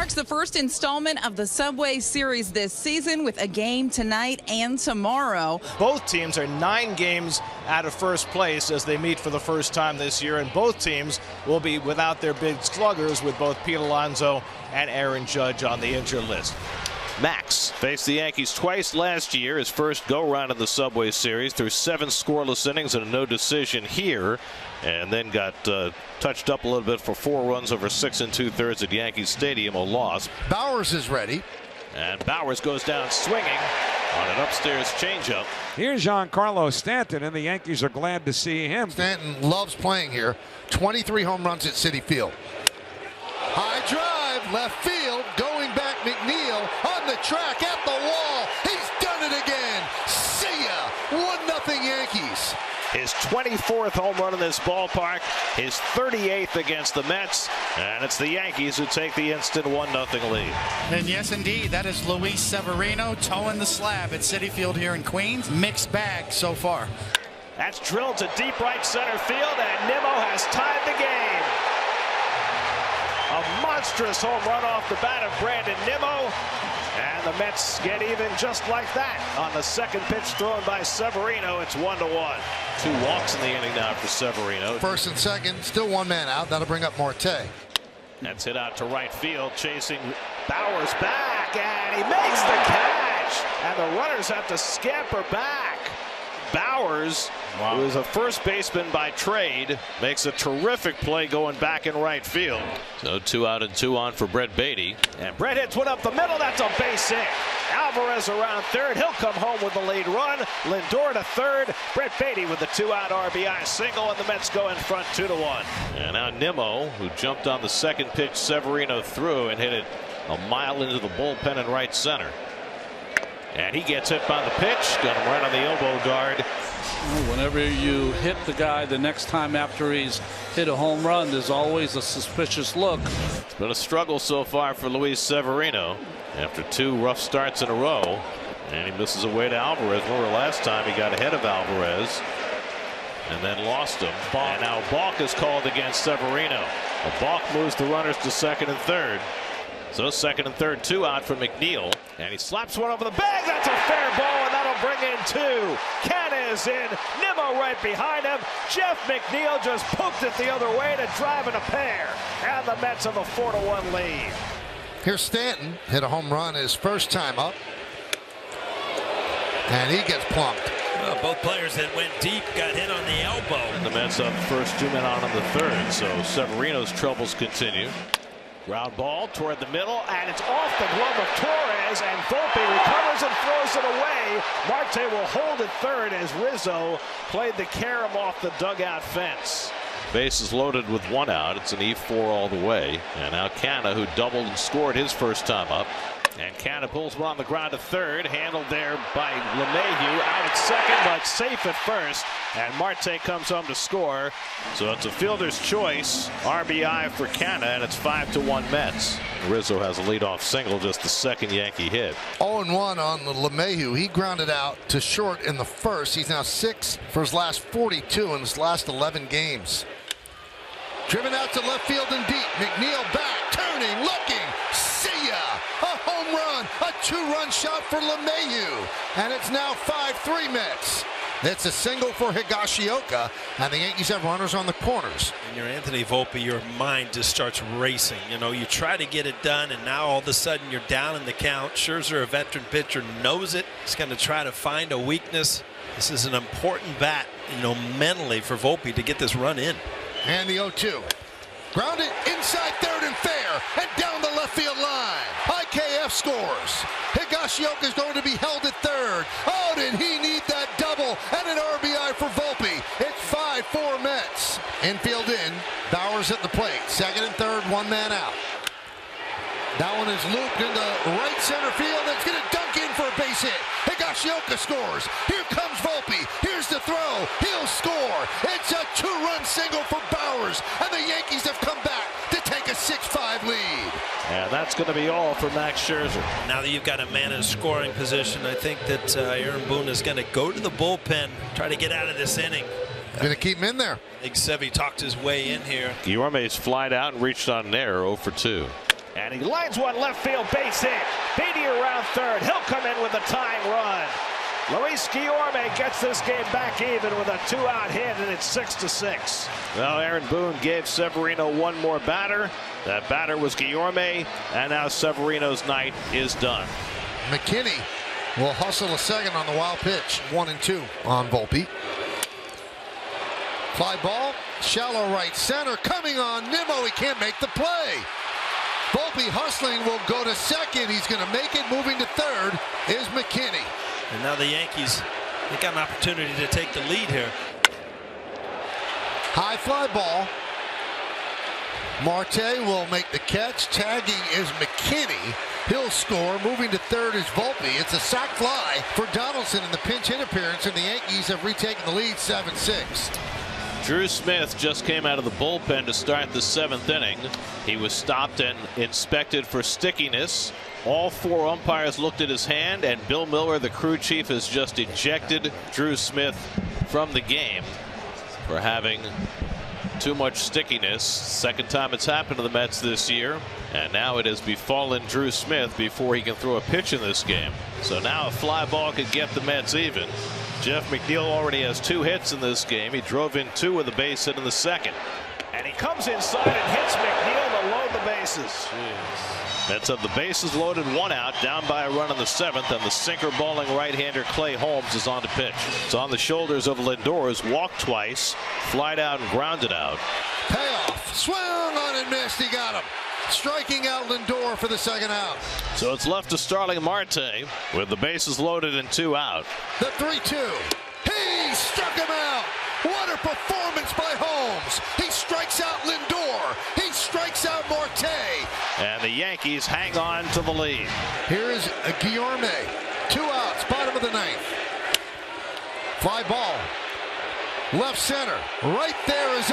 marks the first installment of the Subway Series this season with a game tonight and tomorrow. Both teams are 9 games out of first place as they meet for the first time this year, and both teams will be without their big sluggers with both Pete Alonso and Aaron Judge on the injured list. Max faced the Yankees twice last year, his first go-round in the Subway Series, through 7 scoreless innings and a no decision here, and then got touched up a little bit for 4 runs over 6 2/3 at Yankee Stadium, a loss. Bowers is ready. And Bowers goes down swinging on an upstairs changeup. Here's Giancarlo Stanton, and the Yankees are glad to see him. Stanton loves playing here. 23 home runs at Citi Field. High drive, left field, going back McNeil on the track at the wall. He's done it again. See ya. 1-0 Yankees. His 24th home run in this ballpark, his 38th against the Mets, and it's the Yankees who take the instant 1-0 lead. And yes, indeed, that is Luis Severino towing the slab at Citi Field here in Queens. Mixed bag so far. That's drilled to deep right center field, and Nimmo has tied the game. A monstrous home run off the bat of Brandon Nimmo. And the Mets get even just like that on the second pitch thrown by Severino. It's 1-1. 2 walks in the inning now for Severino. First and second, still 1 man out. That'll bring up Marte. That's hit out to right field, chasing Bowers back, and he makes the catch. And the runners have to scamper back. Bowers, who is a first baseman by trade, makes a terrific play going back in right field. So 2 out and 2 on for Brett Beatty. And Brett hits one up the middle. That's a base hit. Alvarez around third. He'll come home with the lead run. Lindor to third. Brett Beatty with the 2-out RBI single, and the Mets go in front 2-1. And now Nimmo, who jumped on the second pitch Severino threw and hit it a mile into the bullpen in right center. And he gets hit by the pitch. Got him right on the elbow guard. Whenever you hit the guy the next time after he's hit a home run, there's always a suspicious look. It's been a struggle so far for Luis Severino after 2 rough starts in a row. And he misses away to Alvarez. Remember last time he got ahead of Alvarez and then lost him. And now a balk is called against Severino. A balk moves the runners to second and third. So second and third, 2 out for McNeil. And he slaps one over the bag. That's a fair ball, and that'll bring in 2. Canna is in. Nimmo right behind him. Jeff McNeil just poked it the other way to drive in a pair. And the Mets have a 4-1 lead. Here's Stanton. Hit a home run his first time up. And he gets plunked. Well, both players that went deep got hit on the elbow. And the Mets up first, 2 men on in the third. So Severino's troubles continue. Ground ball toward the middle, and it's off the glove of Torres, and Volpe recovers and throws it away. Marte will hold it third as Rizzo played the carom off the dugout fence. Bases loaded with 1 out. It's an E4 all the way. And now Canna, who doubled and scored his first time up. And Canna pulls one on the ground to third, handled there by LeMahieu, out at second, but safe at first. And Marte comes home to score. So it's a fielder's choice RBI for Canna, and it's 5-1 Mets. Rizzo has a leadoff single, just the second Yankee hit. 0-1 on the LeMahieu. He grounded out to short in the first. He's now 6 for his last 42 in his last 11 games. Driven out to left field and deep. McNeil back, turning, looking. See ya! A home run, a 2-run shot for LeMahieu. And it's now 5-3 Mets. It's a single for Higashioka, and the Yankees have runners on the corners. And you're Anthony Volpe, your mind just starts racing. You know, you try to get it done, and now all of a sudden you're down in the count. Scherzer, a veteran pitcher, knows it. He's going to try to find a weakness. This is an important bat, you know, mentally for Volpe to get this run in. And the 0-2. Grounded inside third and fair, and down the left field line. IKF scores. Higashioka is going to be held at third. Oh, did he need that double and an RBI for Volpe? It's 5-4 Mets. Infield in. Bowers at the plate. Second and third, 1 man out. That one is looped into right center field. It's going to dunk in for a base hit. Higashioka scores. Here comes Volpe. Here's the throw. He'll score. It's a 2-run single for Bowers. And the Yankees have come back to take a 6-5 lead. And that's going to be all for Max Scherzer. Now that you've got a man in scoring position, I think that Aaron Boone is going to go to the bullpen, try to get out of this inning. Going to keep him in there. I think Sevy talked his way in here. Guillorme's flied out and reached on an error, 0 for 2. And he lines one left field, base hit. Beatty around third. He'll come in with a tying run. Luis Guillorme gets this game back even with a 2-out hit, and it's 6-6. Well, Aaron Boone gave Severino one more batter. That batter was Guillorme, and now Severino's night is done. McKinney will hustle a second on the wild pitch. 1-2 on Volpe. Fly ball, shallow right center, coming on Nimmo. He can't make the play. Volpe hustling will go to second. He's going to make it. Moving to third is McKinney. And now the Yankees, they got an opportunity to take the lead here. High fly ball. Marte will make the catch. Tagging is McKinney. He'll score. Moving to third is Volpe. It's a sac fly for Donaldson in the pinch hit appearance, and the Yankees have retaken the lead 7-6. Drew Smith just came out of the bullpen to start the 7th inning. He was stopped and inspected for stickiness. All 4 umpires looked at his hand, and Bill Miller, the crew chief, has just ejected Drew Smith from the game for having too much stickiness. Second time it's happened to the Mets this year, and now it has befallen Drew Smith before he can throw a pitch in this game. So now a fly ball could get the Mets even. Jeff McNeil already has 2 hits in this game. He drove in 2 with a base hit in the second. And he comes inside and hits McNeil to load the bases. Mets have the bases loaded, 1 out, down by a run in the 7th, and the sinker balling right-hander Clay Holmes is on to pitch. It's on the shoulders of Lindor, who's walked twice, flied out and grounded out. Payoff. Swing on and missed. He got him. Striking out Lindor for the second out. So it's left to Starling Marte with the bases loaded and 2 out. The 3-2. He struck him out. What a performance by Holmes. He strikes out Lindor. He strikes out Marte. And the Yankees hang on to the lead. Here is Guillorme. 2 outs, bottom of the 9th. Fly ball. Left center. Right there is